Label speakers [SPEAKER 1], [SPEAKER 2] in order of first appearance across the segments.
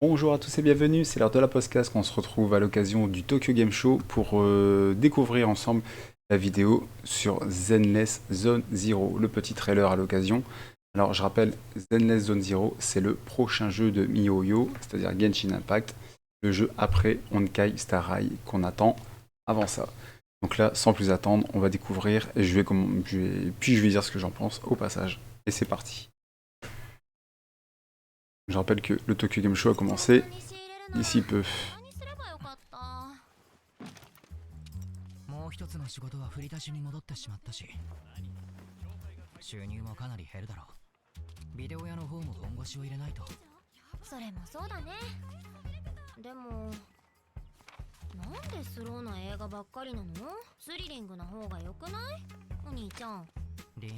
[SPEAKER 1] Bonjour à tous et bienvenue, c'est l'heure de la podcast qu'on se retrouve à l'occasion du Tokyo Game Show pour découvrir ensemble la vidéo sur Zenless Zone Zero, le petit trailer à l'occasion. Alors je rappelle, Zenless Zone Zero, c'est le prochain jeu de MiHoYo, c'est-à-dire Genshin Impact, le jeu après Honkai Star Rail qu'on attend avant ça. Donc là, sans plus attendre, on va découvrir et puis je vais dire ce que j'en pense au passage. Et c'est parti. Je rappelle que le Tokyo Game Show a commencé d'ici peu.
[SPEAKER 2] もう一つの仕事は振り出しに戻ってしまったし、収入もかなり減るだろう。ビデオ屋の方も本腰を入れないと。
[SPEAKER 3] それもそうだね。でもなんでスローな映画ばっかりなの？スリリングな方が良くない？お兄ちゃん。
[SPEAKER 2] リーン、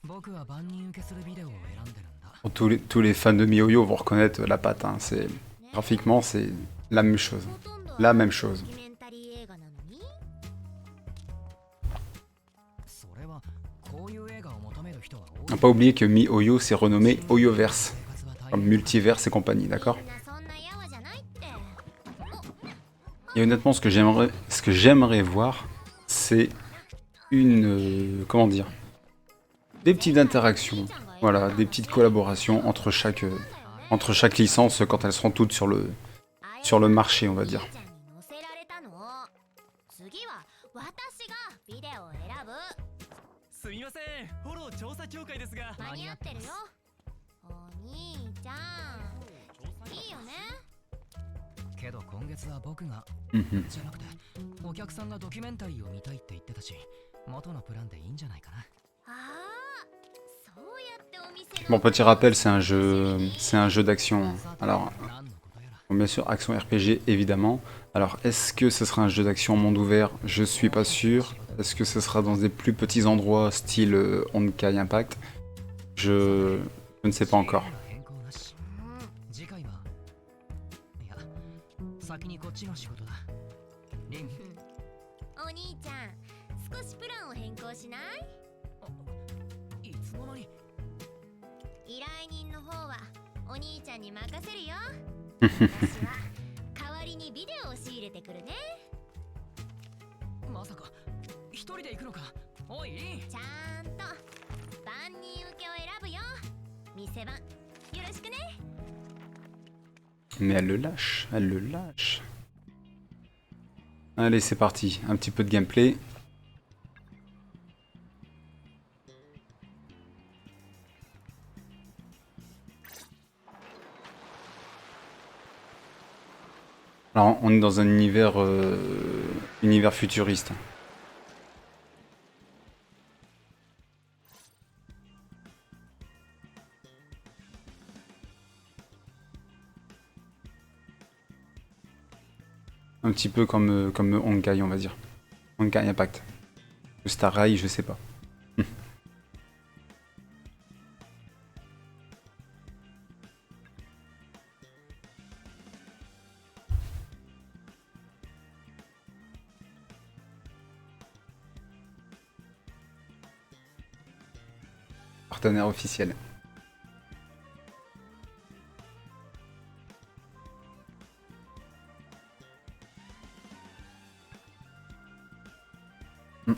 [SPEAKER 2] 僕は万人受けするビデオを選んでるんだ。
[SPEAKER 1] Tous les fans de MiHoYo vont reconnaître la patte. Hein. Graphiquement, c'est la même chose. La même chose.
[SPEAKER 3] ドキュメンタリー映画なのに。
[SPEAKER 2] それはこういう映画を求める人は多い。
[SPEAKER 1] On n'a pas oublié que MiHoYo s'est renommé Hoyoverse, comme multiverse et compagnie, d'accord?
[SPEAKER 3] みんなそんなやわじゃないって。
[SPEAKER 1] Et honnêtement, ce que j'aimerais voir, c'est comment dire, des petites interactions, voilà, des petites collaborations entre chaque licence quand elles seront toutes sur le marché, on va dire.
[SPEAKER 3] お兄ちゃんに乗せられたの。次は私がビデオを選ぶ。
[SPEAKER 4] すみません、フォロー調査協会ですが。
[SPEAKER 3] 間に合ってるよ。お兄ちゃん。いいよね。
[SPEAKER 2] けど今月は僕が
[SPEAKER 1] Mhm.
[SPEAKER 2] じゃなくてお客さんがドキュメンタリーを見たいって言ってたし、元のプランでいいんじゃないかな。
[SPEAKER 3] ああ、そうやってお店の。
[SPEAKER 1] Bon, petit rappel, c'est un jeu d'action. Hein. Alors,
[SPEAKER 2] 何のことやら。
[SPEAKER 1] bon, bien sûr, action RPG, évidemment. Alors, est-ce que ce sera un jeu d'action monde ouvert? Je suis pas sûr. Est-ce que ce sera dans des plus petits endroits, style Honkai Impact? Je ne sais pas encore.
[SPEAKER 2] 変更なし。次回はいや、先にこっちの仕事だ。リン、
[SPEAKER 3] お兄ちゃん、少しプランを変更しない？
[SPEAKER 2] いつの間に。
[SPEAKER 3] 依頼人の方はお兄ちゃんに任せるよ。私は代わりにビデオを仕入れてくるね。
[SPEAKER 2] まさか一人で行くのか。おいリン。
[SPEAKER 3] ちゃんと万人受けを選ぶよ。店番よろしくね。
[SPEAKER 1] Mais elle le lâche, elle le lâche. Allez, c'est parti. Un petit peu de gameplay. Alors, on est dans un univers futuriste. Un petit peu comme Honkai, on va dire. Honkai Impact. Le Star Rail, je sais pas. Partenaire officiel. Mm.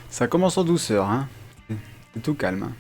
[SPEAKER 1] Ça commence en douceur, hein. C'est tout calme. Hein.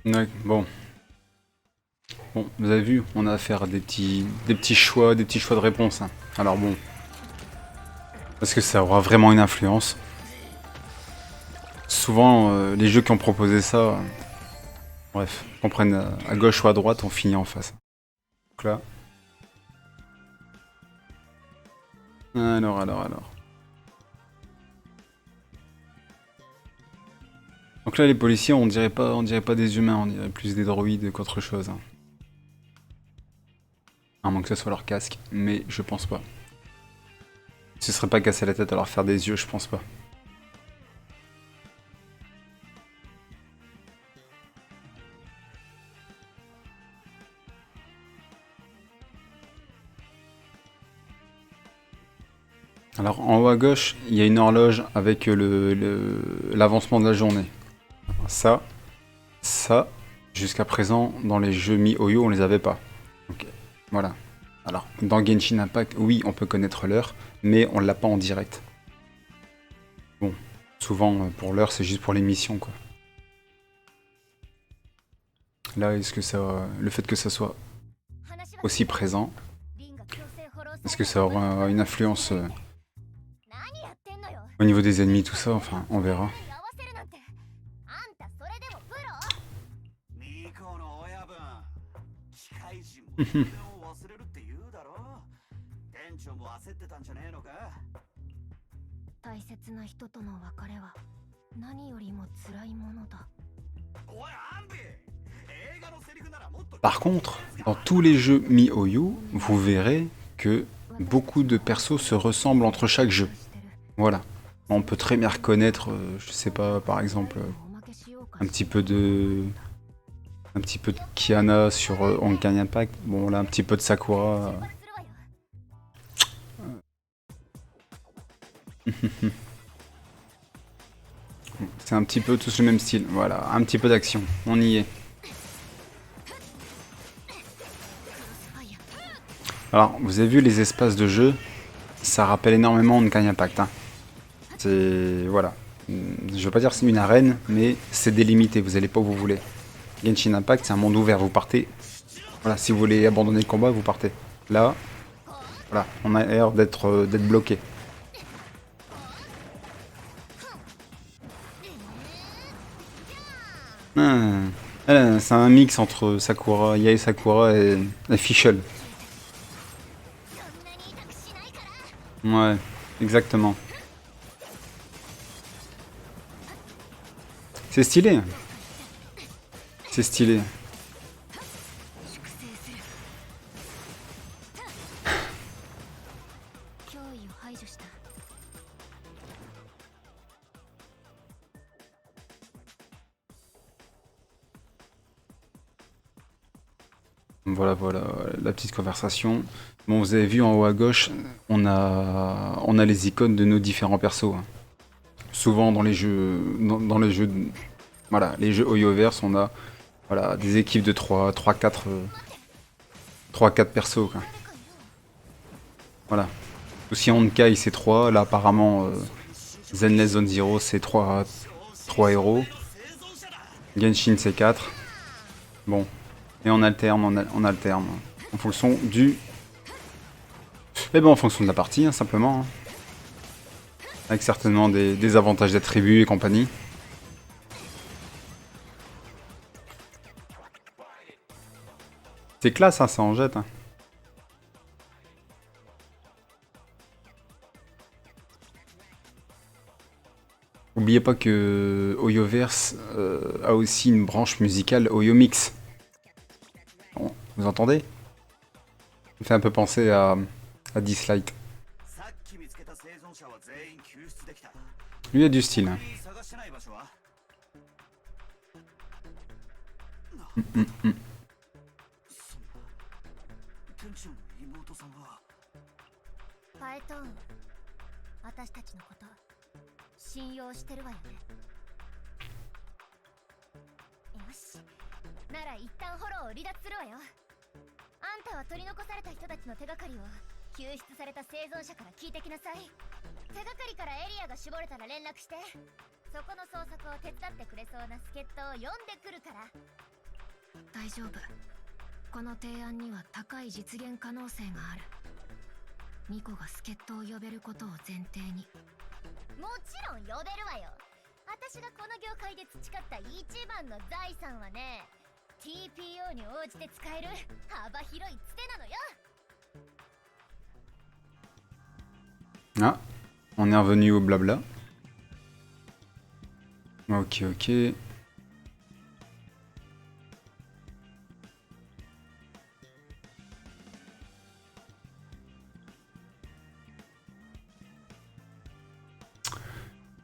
[SPEAKER 1] Ouais, bon. Bon, vous avez vu, on a affaire à des petits choix de réponse, hein. Alors bon, est-ce que ça aura vraiment une influence? Souvent, les jeux qui ont proposé ça, bref, qu'on prenne à gauche ou à droite, on finit en face. Donc là. Alors. Donc là, les policiers, on dirait pas des humains, on dirait plus des droïdes qu'autre chose, hein. À moins que ce soit leur casque, mais je pense pas. Ce serait pas casser la tête à leur faire des yeux, je pense pas. Alors en haut à gauche, il y a une horloge avec l'avancement de la journée. Ça, jusqu'à présent, dans les jeux Mi-Oyo, on les avait pas. Donc, voilà. Alors, dans Genshin Impact, oui, on peut connaître l'heure, mais on l'a pas en direct. Bon, souvent, pour l'heure, c'est juste pour les missions, quoi. Là, est-ce que ça, le fait que ça soit aussi présent, est-ce que ça aura une influence au niveau des ennemis, tout ça? Enfin, on verra.
[SPEAKER 5] ミコの親分機械人も自分を忘れるって言うだろ店長も焦ってたんじゃねえのか
[SPEAKER 3] 大切な人との別れは何よりも辛いものだ。
[SPEAKER 5] おいアンビ映画のセリフならもっと
[SPEAKER 1] Par contre, dans tous les jeux MiHoYo, vous verrez que beaucoup de persos se ressemblent entre chaque jeu. Voilà. On peut très bien reconnaître, je sais pas, par exemple, un petit peu de Kiana sur Honkai Impact. Bon, là, un petit peu de Sakura. C'est un petit peu tous le même style. Voilà, un petit peu d'action. On y est. Alors, vous avez vu les espaces de jeu, ça rappelle énormément Honkai Impact, hein. C'est... voilà. Je veux pas dire c'est une arène, mais c'est délimité, vous allez pas où vous voulez. Genshin Impact, c'est un monde ouvert, vous partez... Voilà, si vous voulez abandonner le combat, vous partez. Là, voilà, on a l'air d'être bloqué. C'est un mix entre Sakura, Yae Sakura et Fischl. Ouais, exactement. C'est stylé. C'est stylé. Voilà, la petite conversation. Bon, vous avez vu en haut à gauche, on a les icônes de nos différents persos, hein. Souvent dans les jeux, voilà, les jeux Hoyoverse, on a voilà, des équipes de 3-4 persos, quoi. Voilà. Aussi Honkai c'est 3, là apparemment Zenless Zone Zero c'est 3 héros. Genshin c'est 4. Bon. Et on alterne, on alterne. En fonction du... Eh ben en fonction de la partie, hein, simplement. Hein. Avec certainement des avantages d'attributs et compagnie. C'est classe, hein, ça en jette. Hein. N'oubliez pas que Hoyoverse a aussi une branche musicale Hoyomix. Bon, vous entendez? Ça me fait un peu penser à Dislight.
[SPEAKER 5] さっき見つけた生存者は全員救出できた
[SPEAKER 1] Lui a du style. Hein.
[SPEAKER 5] 探してない場所は店長の妹さんは
[SPEAKER 3] パエトーン、私たちのこと信用してるわよね。よし、なら一旦フォローを離脱するわよ。あんたは取り残された人たちの手がかりを救出された生存者から聞いてきなさい。手がかりからエリアが絞れたら連絡して。そこの捜索を手伝ってくれそうな助っ人を呼んでくるから。
[SPEAKER 6] 大丈夫。この提案には高い実現可能性がある。ニコが助っ人を呼べることを前提に。
[SPEAKER 3] もちろん呼べるわよ。私がこの業界で培った一番の財産はね、TPO に応じて使える幅広いつてなのよ。
[SPEAKER 1] Ah, on est revenu au blabla. Ok, ok.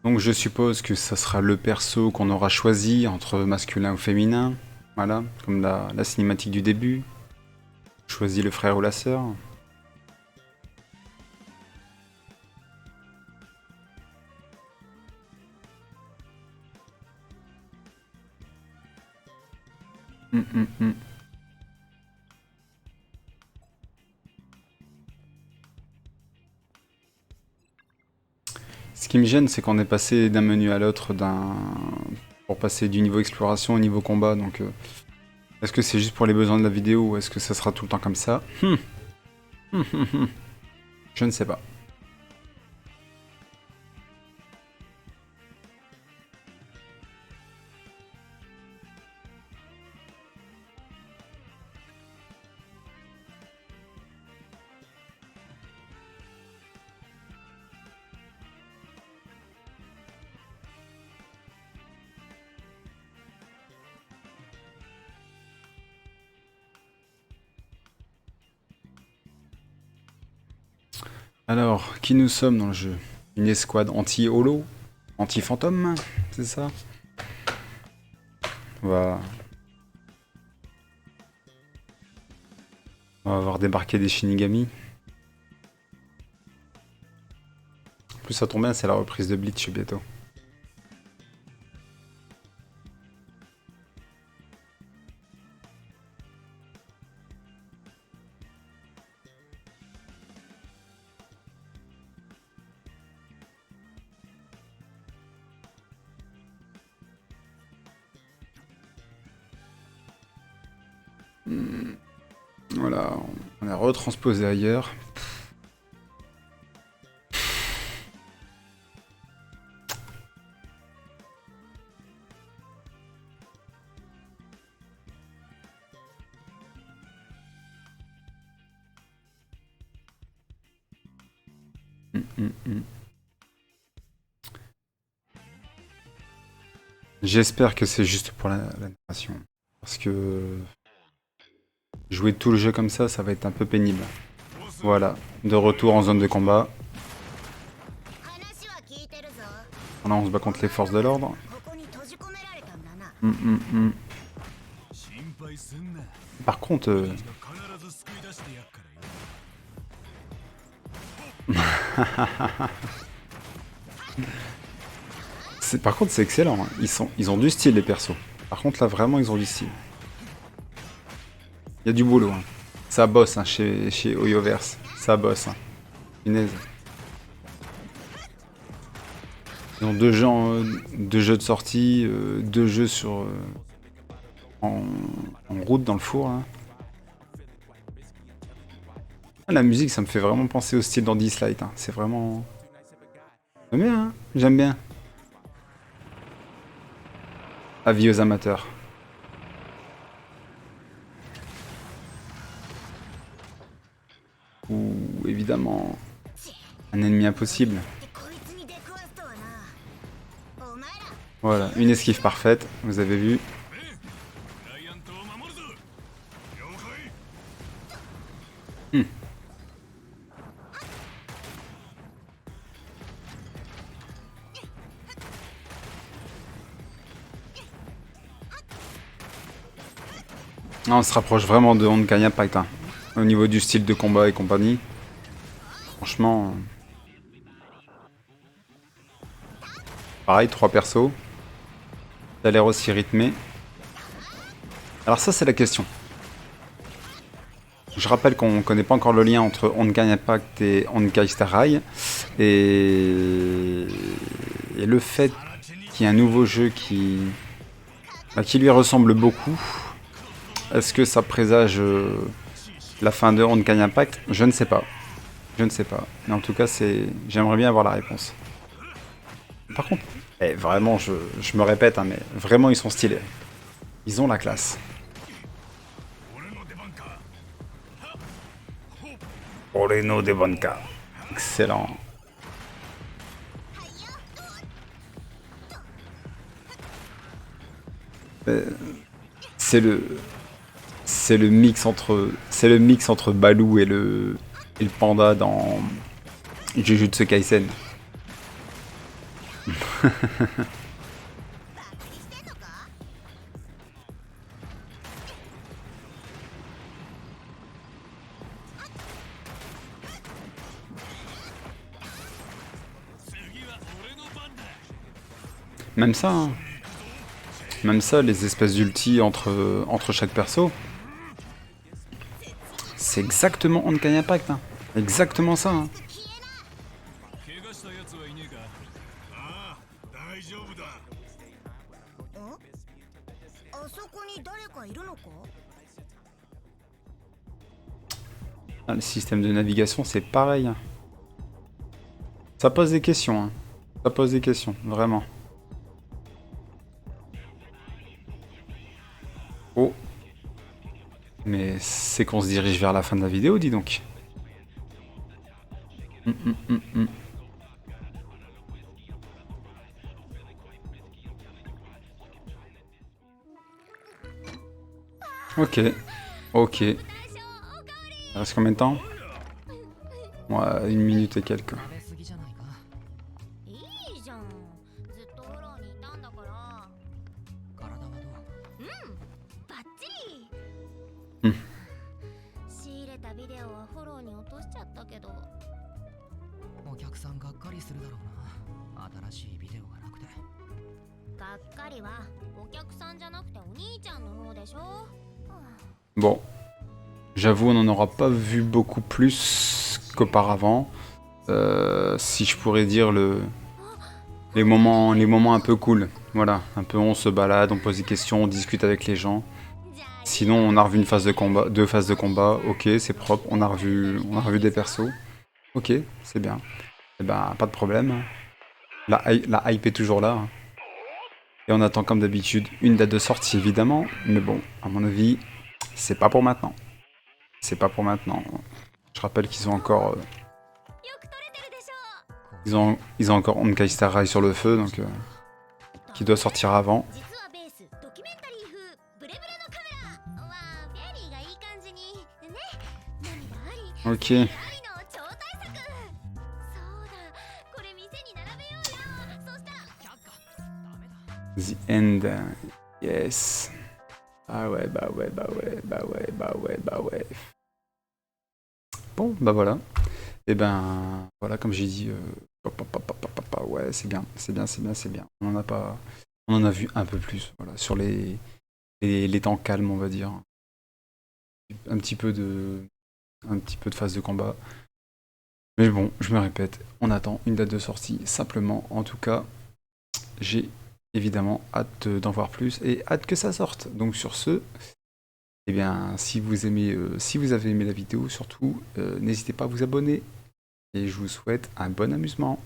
[SPEAKER 1] Donc je suppose que ça sera le perso qu'on aura choisi entre masculin ou féminin. Voilà, comme la cinématique du début. Choisis le frère ou la sœur. Hum. Ce qui me gêne, c'est qu'on est passé d'un menu à l'autre, pour passer du niveau exploration au niveau combat. Donc, est-ce que c'est juste pour les besoins de la vidéo ou est-ce que ça sera tout le temps comme ça? Je ne sais pas. Alors, qui nous sommes dans le jeu? Une escouade anti-holo? Anti-fantôme? C'est ça? On va avoir débarqué des Shinigami. En plus, ça tombe bien, c'est la reprise de Bleach bientôt. Voilà, on a retransposé ailleurs. J'espère que c'est juste pour la narration. Parce que jouer tout le jeu comme ça, ça va être un peu pénible. Voilà, de retour en zone de combat. Là, on se bat contre les forces de l'ordre. Par contre... Par contre, c'est excellent. Hein. Ils ont du style, les persos. Par contre, là, vraiment, ils ont du style. Il y a du boulot. Hein. Ça bosse hein, chez Oyoverse. Ça bosse. Hein. Punaise. Ils ont deux jeux de sortie, deux jeux sur en route dans le four. Hein. Ah, la musique, ça me fait vraiment penser au style dans Dislight. Hein. C'est vraiment... J'aime bien, hein. J'aime bien. Avis aux amateurs. Ou évidemment un ennemi impossible. Voilà, une esquive parfaite, vous avez vu. Non, on se rapproche vraiment de Honkai Impact hein, au niveau du style de combat et compagnie. Franchement... Pareil, 3 persos. Ça a l'air aussi rythmé. Alors ça, c'est la question. Je rappelle qu'on ne connaît pas encore le lien entre Honkai Impact et Honkai Star Rail. Et le fait qui est un nouveau jeu qui lui ressemble beaucoup. Est-ce que ça présage la fin de Honkai Impact? Je ne sais pas. Je ne sais pas. Mais en tout cas, j'aimerais bien avoir la réponse. Par contre, vraiment, je me répète, hein, mais vraiment, ils sont stylés. Ils ont la classe. Oreno de Banka. Excellent. C'est le mix entre Baloo et le panda dans Jujutsu Kaisen. Même ça, hein. Même ça, les espèces d'ulti entre chaque perso, c'est exactement Honkai Impact. Hein. Exactement ça. Hein.
[SPEAKER 4] 怪我した奴はいねえか？ああ、大丈夫だ。
[SPEAKER 3] あそこに誰かいるのか？
[SPEAKER 1] Ah, le système de navigation, c'est pareil. Hein. Ça pose des questions. Hein. Ça pose des questions, vraiment. Oh. Mais c'est qu'on se dirige vers la fin de la vidéo, dis donc. Ok. Ok. Il reste combien de temps? Ouais, 1 minute et quelques.
[SPEAKER 2] 食べ過ぎじゃないか。
[SPEAKER 3] いいじゃん。ずっとフォローにいたんだから。
[SPEAKER 2] 体はどう？
[SPEAKER 3] バッチリ。
[SPEAKER 1] うん
[SPEAKER 3] 仕入れたビデオはフォローに落としちゃったけど。
[SPEAKER 2] お客さんがっかりするだろうな。新しいビデオがなくて。
[SPEAKER 3] がっかりはお客さんじゃなくてお兄ちゃんの方でしょ。
[SPEAKER 1] Bon. J'avoue, on n'en aura pas vu beaucoup plus qu'auparavant. Si je pourrais dire les moments un peu cool. Voilà, un peu on se balade, on pose des questions, on discute avec les gens. Sinon, on a revu une phase de combat, 2 phases de combat. Ok, c'est propre. On a revu des persos. Ok, c'est bien. Eh ben, pas de problème. La hype est toujours là. Et on attend comme d'habitude une date de sortie, évidemment. Mais bon, à mon avis, c'est pas pour maintenant. C'est pas pour maintenant. Je rappelle qu'ils ont encore... Ils ont encore Honkai Star Rail sur le feu, donc... qui doit sortir avant.
[SPEAKER 3] 実はベースドキュメンタリー風ブレブレのカメラはフェアリーがいい感じにね涙あり
[SPEAKER 1] Ok.
[SPEAKER 3] ありの超大作そうだこれ店に並べようよそしたら
[SPEAKER 1] The end. Yes. Ah ouais, bah ouais, bah ouais, bah ouais, bah ouais, bah ouais. Bon, bah voilà. Et ben, voilà, comme j'ai dit, ouais, c'est bien, c'est bien, c'est bien, c'est bien. On en a vu un peu plus, voilà, sur les temps calmes, on va dire. Un petit peu de phase de combat. Mais bon, je me répète, on attend une date de sortie, simplement. En tout cas, j'ai évidemment hâte d'en voir plus et hâte que ça sorte. Donc sur ce, eh bien, si vous avez aimé la vidéo, surtout, n'hésitez pas à vous abonner. Et je vous souhaite un bon amusement.